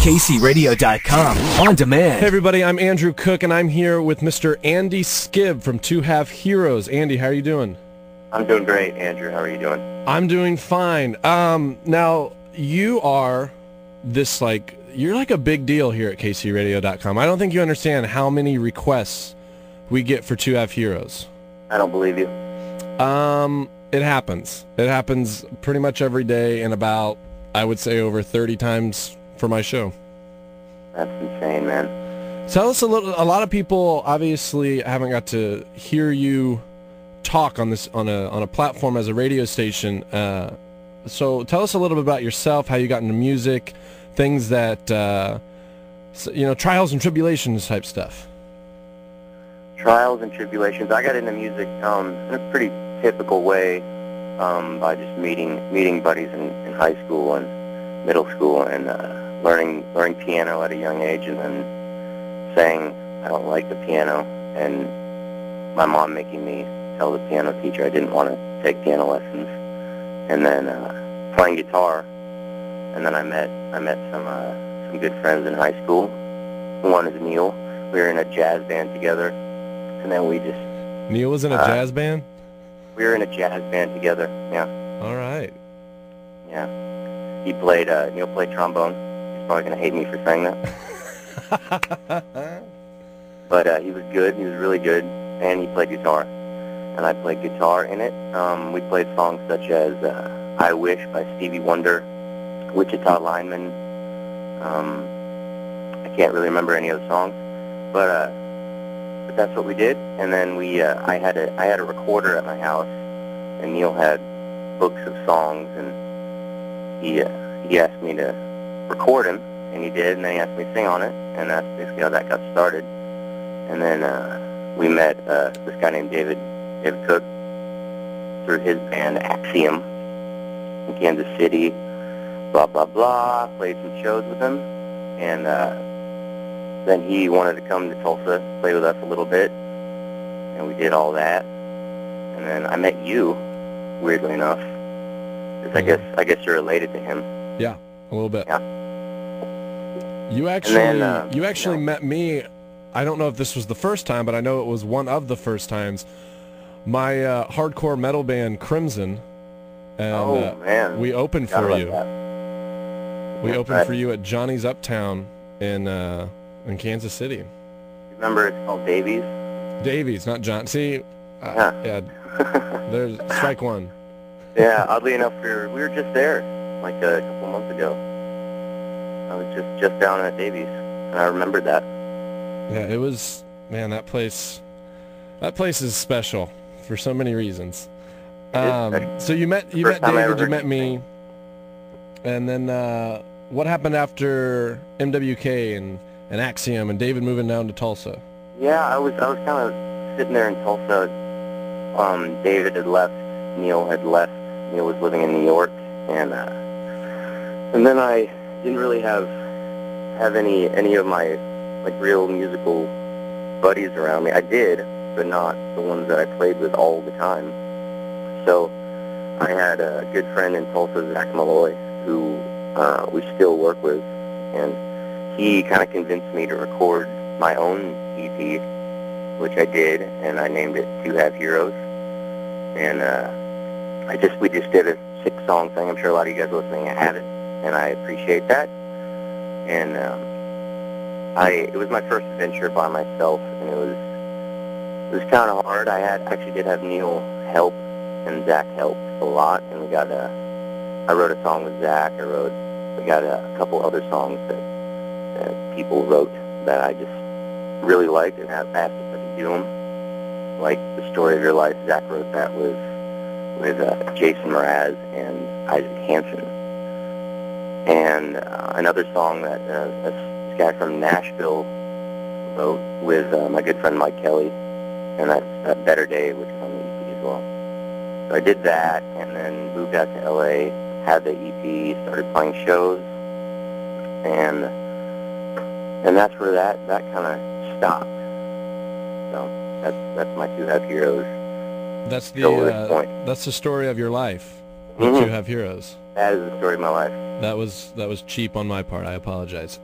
Kcradio.com on demand. Hey everybody, I'm Andrew Cook and I'm here with Mr. Andy Skib from 2.5 Heroes. Andy, how are you doing? I'm doing great, Andrew. How are you doing? I'm doing fine. Now, you are you're like a big deal here at Kcradio.com. I don't think you understand how many requests we get for 2.5 Heroes. I don't believe you. It happens. It happens pretty much every day and about, I would say, over 30 times for my show. That's insane, man. Tell us a little. A lot of people obviously haven't got to hear you talk on this on a platform as a radio station. So tell us a little bit about yourself, how you got into music, things that trials and tribulations type stuff. Trials and tribulations. I got into music in a pretty typical way, by just meeting buddies in high school and middle school and learning piano at a young age, and then saying I don't like the piano, and my mom making me tell the piano teacher I didn't want to take piano lessons, and then playing guitar, and then I met some good friends in high school. One is Neil. We were in a jazz band together, and then we just... Neil was in a jazz band? We were in a jazz band together, yeah. All right. Yeah. Neil played trombone. He's probably going to hate me for saying that. But he was good. He was really good. And he played guitar. And I played guitar in it. We played songs such as I Wish by Stevie Wonder, Wichita Lineman. I can't really remember any of the songs. But that's what we did. And then I had a recorder at my house, and Neil had books of songs, and he asked me to record him, and he did, and then he asked me to sing on it, and that's basically how that got started. And then we met this guy named David Cook through his band Axiom in Kansas City, blah, blah, blah, played some shows with him, and then he wanted to come to Tulsa, play with us a little bit, and we did all that. And then I met you, weirdly enough, because I guess you're related to him. Yeah, a little bit. Yeah. You actually met me. I don't know if this was the first time, but I know it was one of the first times. My hardcore metal band Crimson, and man, we opened for you. We opened right. for you at Johnny's Uptown in Kansas City. Remember, it's called Davies? Davies, not John. See, yeah, there's strike one. Yeah, oddly enough, we were just there like a couple months ago. I was just down at Davies, and I remembered that. Yeah, it was, man, that place is special for so many reasons. So you met David, you met me, and then what happened after MWK and Axiom and David moving down to Tulsa? Yeah, I was kind of sitting there in Tulsa. David had left, Neil had left. Neil was living in New York, and then I didn't really have any of my real musical buddies around me. I did, but not the ones that I played with all the time. So I had a good friend in Tulsa, Zach Malloy, who we still work with, and he kind of convinced me to record my own EP, which I did, and I named it 2.5 Heroes. And we just did a 6-song thing. I'm sure a lot of you guys listening have it, and I appreciate that. And it was my first venture by myself, and it was kind of hard. I actually did have Neil help, and Zach helped a lot, and I wrote a song with Zach. We got a couple other songs that people wrote that I just really liked and asked if I could do them. Like The Story of Your Life, Zach wrote that with Jason Mraz and Isaac Hansen. And another song that this guy from Nashville wrote with my good friend Mike Kelly, and that's Better Day, which is on the EP as well. So I did that, and then moved out to LA, had the EP, started playing shows, and that's where that kind of stopped. So that's my 2.5 Heroes. That's the story of your life. 2.5 Heroes. That is the story of my life. That was cheap on my part. I apologize.